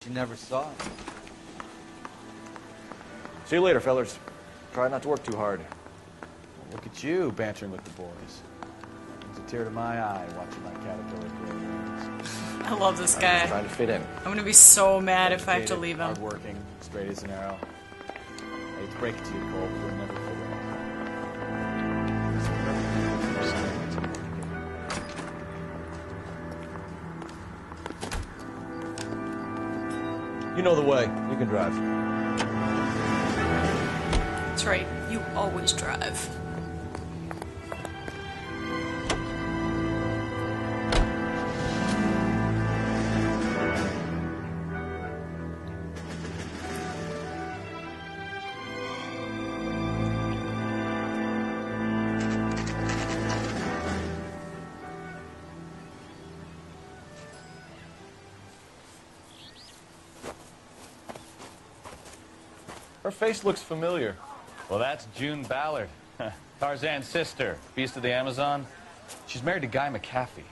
You never saw it. See you later, fellers. Try not to work too hard. Look at you bantering with the boys. It's a tear to my eye watching my caterpillar grow wings. I love this I'm guy. just trying to fit in. I'm gonna be so mad if I have to leave him. Hardworking, straight as an arrow. I hate to break it to you, Cole, but you'll never figure it out. You know the way. You can drive. That's right. You always drive. Her face looks familiar. Well, that's June Ballard, Tarzan's sister, Beast of the Amazon. She's married to Guy McAfee.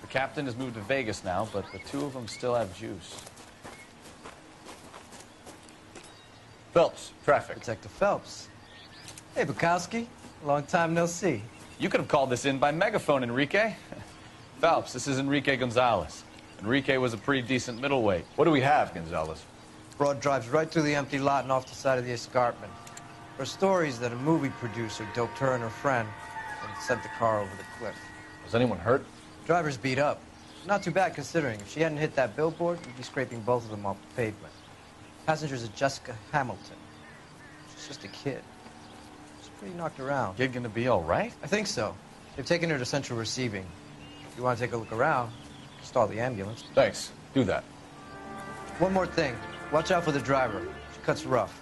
The captain has moved to Vegas now, but the two of them still have juice. Phelps, traffic. Detective Phelps. Hey, Bukowski. Long time no see. You could have called this in by megaphone, Enrique. Phelps, this is Enrique Gonzalez. Enrique was a pretty decent middleweight. What do we have, Gonzalez? Broad drives right through the empty lot and off the side of the escarpment. There are stories that a movie producer doped her and her friend and sent the car over the cliff. Was anyone hurt? Driver's beat up. Not too bad considering. If she hadn't hit that billboard, we'd be scraping both of them off the pavement. Passenger's a Jessica Hamilton. She's just a kid. She's pretty knocked around. Kid gonna be all right? I think so. They've taken her to central receiving. If you want to take a look around, stall the ambulance. Thanks. Do that. One more thing. Watch out for the driver. She cuts rough.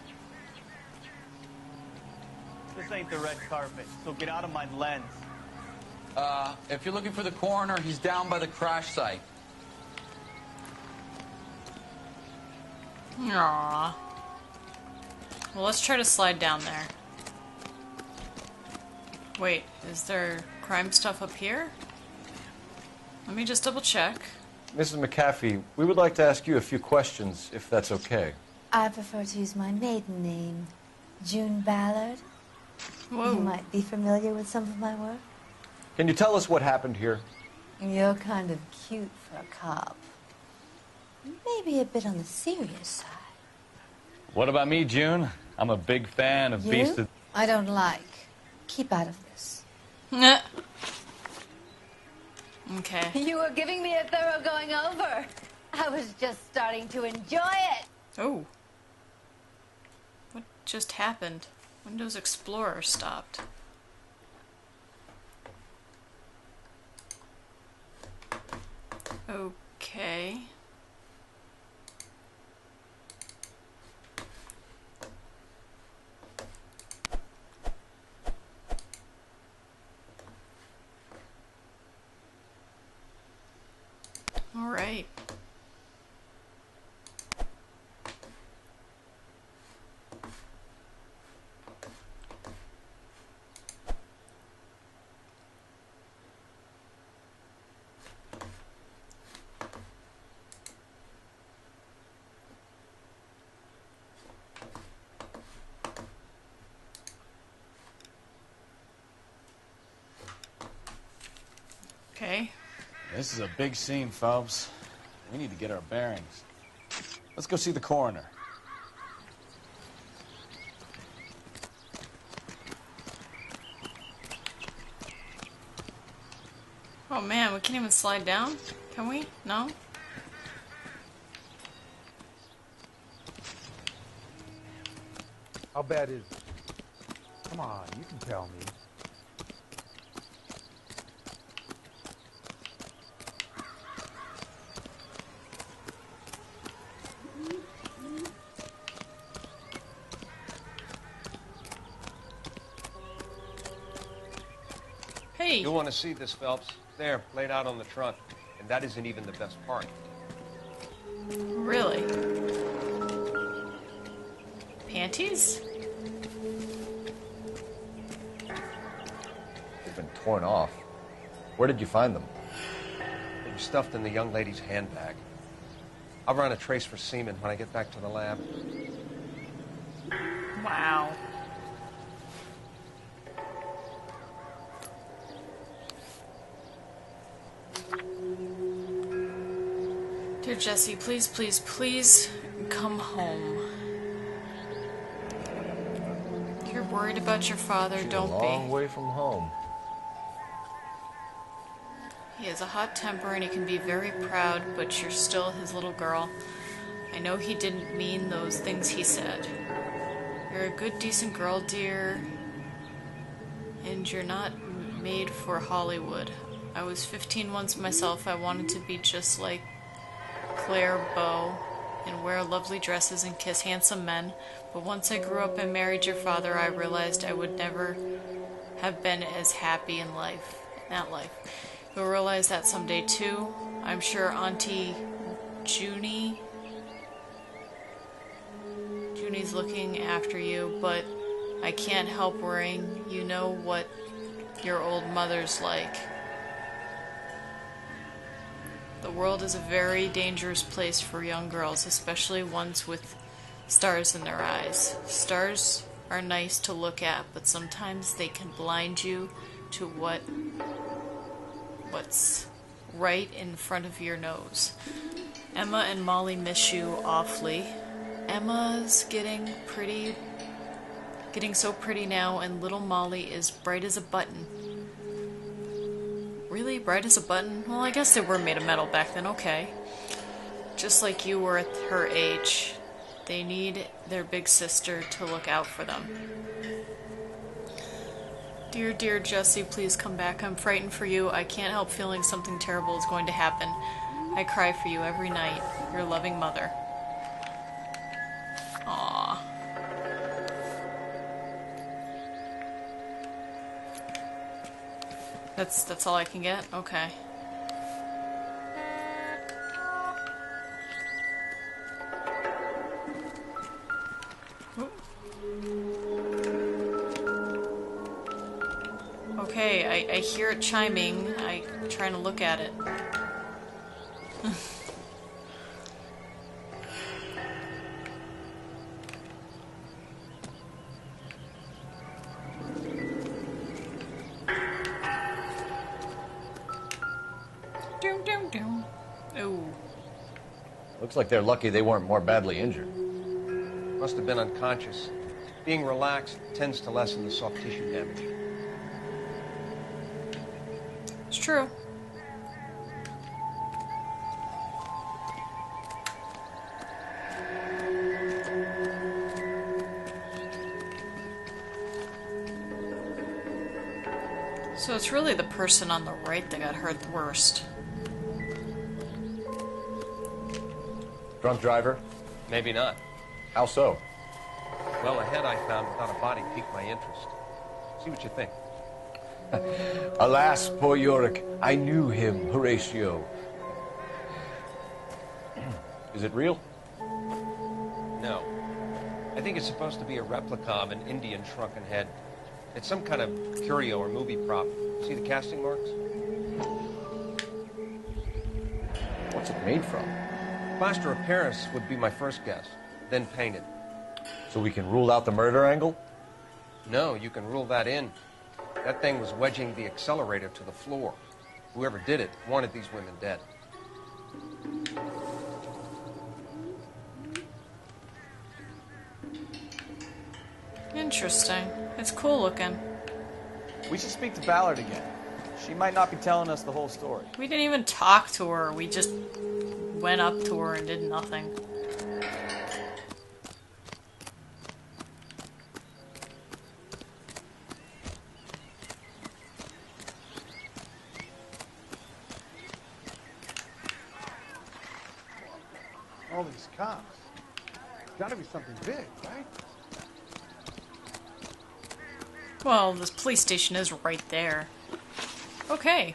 This ain't the red carpet, so get out of my lens. If you're looking for the coroner, he's down by the crash site. Aww. Well, let's try to slide down there. Wait, is there crime stuff up here? Let me just double check. Mrs. McAfee, we would like to ask you a few questions, if that's okay. I prefer to use my maiden name, June Ballard. Whoa. You might be familiar with some of my work. Can you tell us what happened here? You're kind of cute for a cop. Maybe a bit on the serious side. What about me, June? I'm a big fan of Beast of... I don't like. Keep out of this. Okay. You were giving me a thorough going over. I was just starting to enjoy it. Oh. What just happened? Windows Explorer stopped. Okay. All right. Okay. This is a big scene, Phelps. We need to get our bearings. Let's go see the coroner. Oh man, we can't even slide down? Can we? No? How bad is it? Come on, you can tell me. Hey! You'll want to see this, Phelps. There, laid out on the trunk. And that isn't even the best part. Really? Panties? They've been torn off. Where did you find them? They were stuffed in the young lady's handbag. I'll run a trace for semen when I get back to the lab. Wow. Dear Jessie, please, please, please come home. You're worried about your father, She's don't a long be. way from home. He has a hot temper and he can be very proud, but you're still his little girl. I know he didn't mean those things he said. You're a good, decent girl, dear. And you're not made for Hollywood. I was 15 once myself. I wanted to be just like Claire Bow and wear lovely dresses and kiss handsome men. But once I grew up and married your father, I realized I would never have been as happy in that life. You'll realize that someday too. I'm sure Auntie Junie's looking after you, but I can't help worrying. You know what your old mother's like. The world is a very dangerous place for young girls, especially ones with stars in their eyes. Stars are nice to look at, but sometimes they can blind you to what's right in front of your nose. Emma and Molly miss you awfully. Emma's getting so pretty now, and little Molly is bright as a button. Really? Bright as a button? Well, I guess they were made of metal back then, okay. Just like you were at her age. They need their big sister to look out for them. Dear, dear Jessie, please come back. I'm frightened for you. I can't help feeling something terrible is going to happen. I cry for you every night. Your loving mother. Aww. That's all I can get? Okay. Okay, I hear it chiming. I'm trying to look at it. Ooh. Looks like they're lucky they weren't more badly injured. Must have been unconscious. Being relaxed tends to lessen the soft tissue damage. It's true. So it's really the person on the right that got hurt the worst. Drunk driver? Maybe not. How so? Well, a head I found without a body piqued my interest. See what you think. Alas, poor Yorick. I knew him, Horatio. Is it real? No. I think it's supposed to be a replica of an Indian shrunken head. It's some kind of curio or movie prop. See the casting marks? What's it made from? Plaster of Paris would be my first guess, then painted. So we can rule out the murder angle? No, you can rule that in. That thing was wedging the accelerator to the floor. Whoever did it wanted these women dead. Interesting. It's cool looking. We should speak to Ballard again. She might not be telling us the whole story. We didn't even talk to her. We just went up to her and did nothing. All these cops. Gotta be something big, right? Well, this police station is right there. Okay.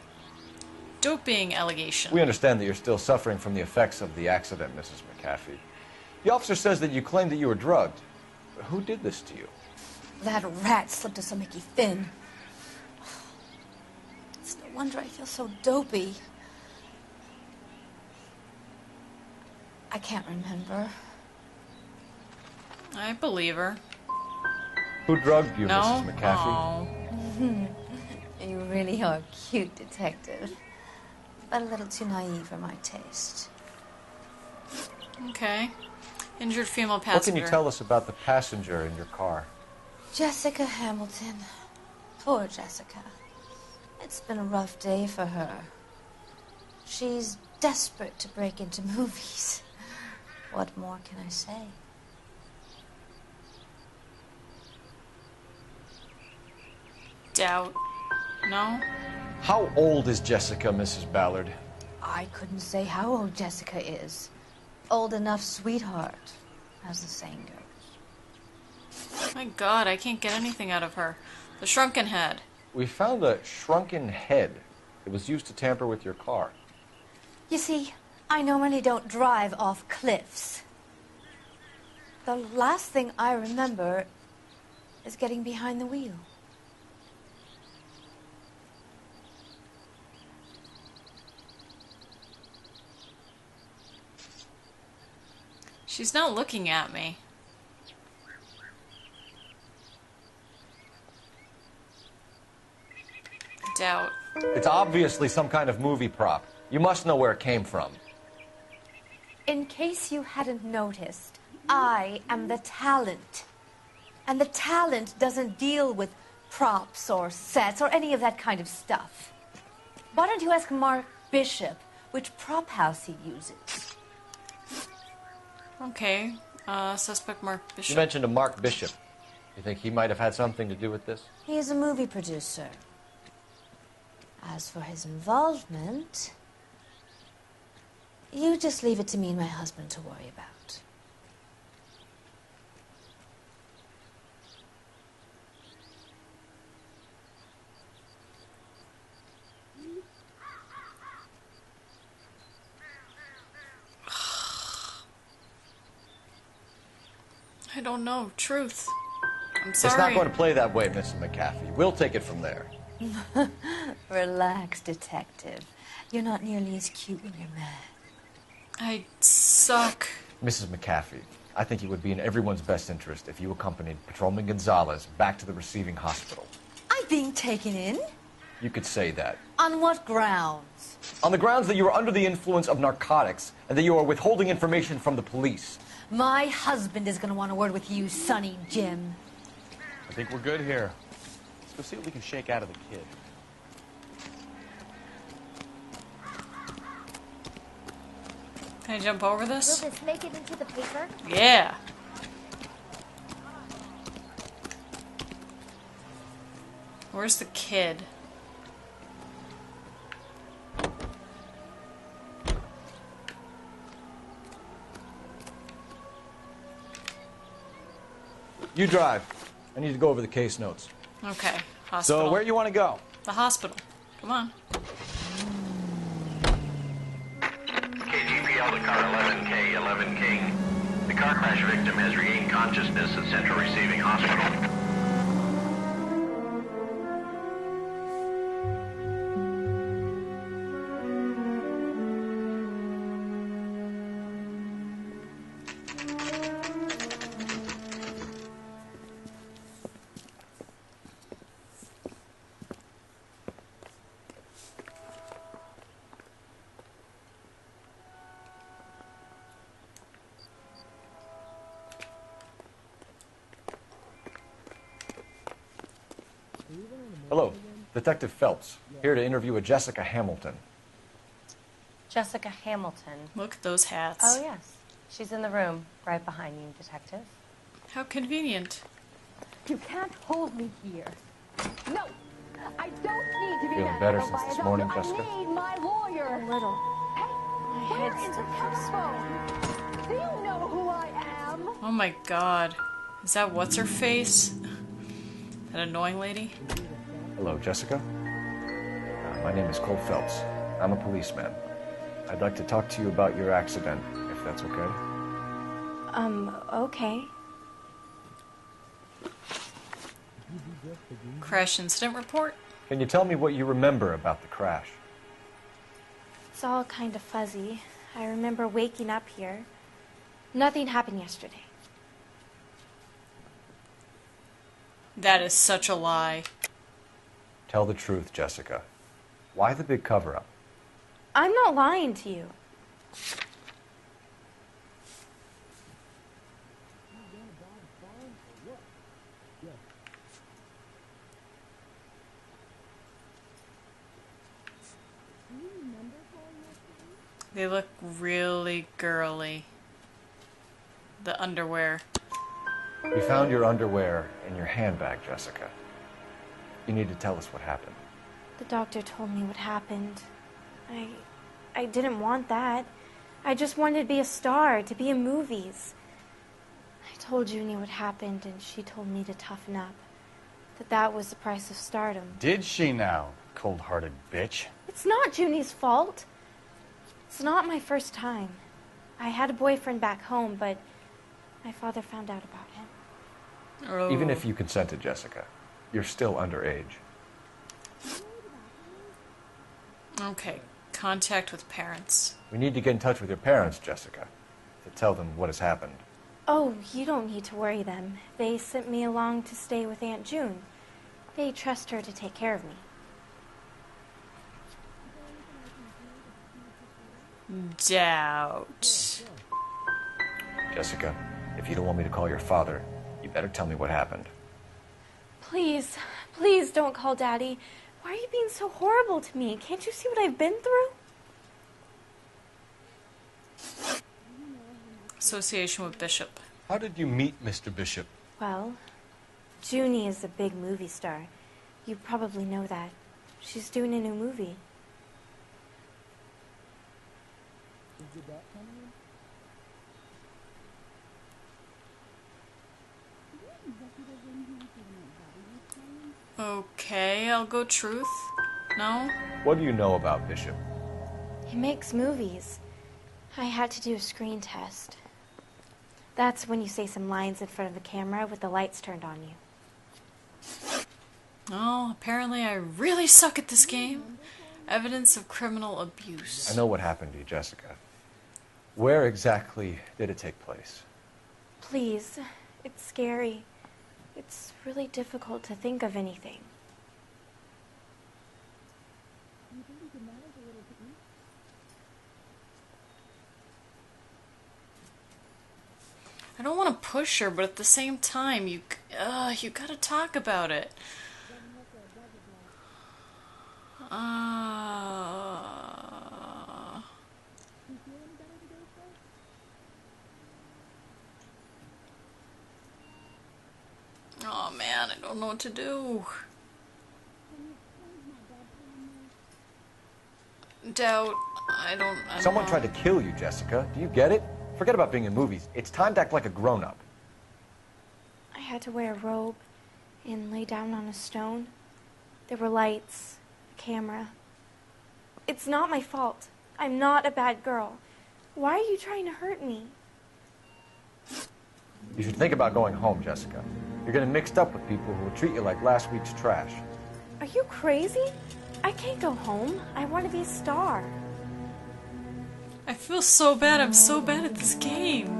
Doping allegation. We understand that you're still suffering from the effects of the accident, Mrs. McAfee. The officer says that you claimed that you were drugged. Who did this to you? That rat slipped us some Mickey Finn. It's no wonder I feel so dopey. I can't remember. I believe her. Who drugged you, No? Mrs. McAfee? Oh. You really are a cute detective. But a little too naive for my taste. Okay. Injured female What passenger. can you tell us about the passenger in your car? Jessica Hamilton. Poor Jessica. It's been a rough day for her. She's desperate to break into movies. What more can I say? Doubt. No? How old is Jessica, Mrs. Ballard? I couldn't say how old Jessica is. Old enough, sweetheart, as the saying goes. My God, I can't get anything out of her. The shrunken head. We found a shrunken head. It was used to tamper with your car. You see, I normally don't drive off cliffs. The last thing I remember is getting behind the wheel. She's not looking at me. Doubt. It's obviously some kind of movie prop. You must know where it came from. In case you hadn't noticed, I am the talent. And the talent doesn't deal with props or sets or any of that kind of stuff. Why don't you ask Mark Bishop which prop house he uses? Okay. Suspect Mark You Bishop. mentioned a Mark Bishop. You think he might have had something to do with this? He is a movie producer. As for his involvement, you just leave it to me and my husband to worry about. I don't know. Truth. I'm sorry. It's not going to play that way, Mrs. McAfee. We'll take it from there. Relax, detective. You're not nearly as cute when you're mad. I suck. Mrs. McAfee, I think it would be in everyone's best interest if you accompanied Patrolman Gonzalez back to the receiving hospital. I'm being taken in? You could say that. On what grounds? On the grounds that you are under the influence of narcotics and that you are withholding information from the police. My husband is going to want a word with you, Sonny Jim. I think we're good here. Let's go see what we can shake out of the kid. Can I jump over this? Will this make it into the paper? Yeah. Where's the kid? You drive. I need to go over the case notes. Okay. Hospital. So, where you want to go? The hospital. Come on. KGPL to car 11K, 11 King. The car crash victim has regained consciousness at Central Receiving Hospital. Hello, Detective Phelps, here to interview a Jessica Hamilton. Jessica Hamilton. Look at those hats. Oh, yes. She's in the room, right behind you, Detective. How convenient. You can't hold me here. No! I don't need to be Feeling mad better at since this my morning, doctor. Jessica? I need my lawyer. A little. Hey, where is the telephone? Do you know who I am? Oh my god. Is that what's her face? That annoying lady? Hello, Jessica. My name is Cole Phelps. I'm a policeman. I'd like to talk to you about your accident, if that's okay. Okay. Crash incident report? Can you tell me what you remember about the crash? It's all kind of fuzzy. I remember waking up here, Nothing happened yesterday. That is such a lie. Tell the truth, Jessica. Why the big cover-up? I'm not lying to you. They look really girly. The underwear. We found your underwear in your handbag, Jessica. You need to tell us what happened. The doctor told me what happened. I didn't want that. I just wanted to be a star, to be in movies. I told Junie what happened, and she told me to toughen up. That was the price of stardom. Did she now, cold-hearted bitch? It's not Junie's fault. It's not my first time. I had a boyfriend back home, but my father found out about him. Oh. Even if you consented, Jessica, you're still underage. Okay. Contact with parents. We need to get in touch with your parents, Jessica, to tell them what has happened. Oh, you don't need to worry them. They sent me along to stay with Aunt June. They trust her to take care of me. Doubt. Jessica, if you don't want me to call your father, you better tell me what happened. Please, please don't call Daddy. Why are you being so horrible to me? Can't you see what I've been through? Association with Bishop. How did you meet Mr. Bishop? Well, Junie is a big movie star. You probably know that. She's doing a new movie. Okay, I'll go truth. No? What do you know about Bishop? He makes movies. I had to do a screen test. That's when you say some lines in front of the camera with the lights turned on you. Oh, apparently I really suck at this game. Evidence of criminal abuse. I know what happened to you, Jessica. Where exactly did it take place? Please, it's scary. It's really difficult to think of anything. I don't want to push her, but at the same time, you gotta talk about it. Oh man, I don't know what to do. Doubt. I don't Someone know. tried to kill you, Jessica. Do you get it? Forget about being in movies. It's time to act like a grown-up. I had to wear a robe and lay down on a stone. There were lights, a camera. It's not my fault. I'm not a bad girl. Why are you trying to hurt me? You should think about going home, Jessica. You're getting mixed up with people who will treat you like last week's trash. Are you crazy? I can't go home. I want to be a star. I feel so bad. I'm so bad at this game.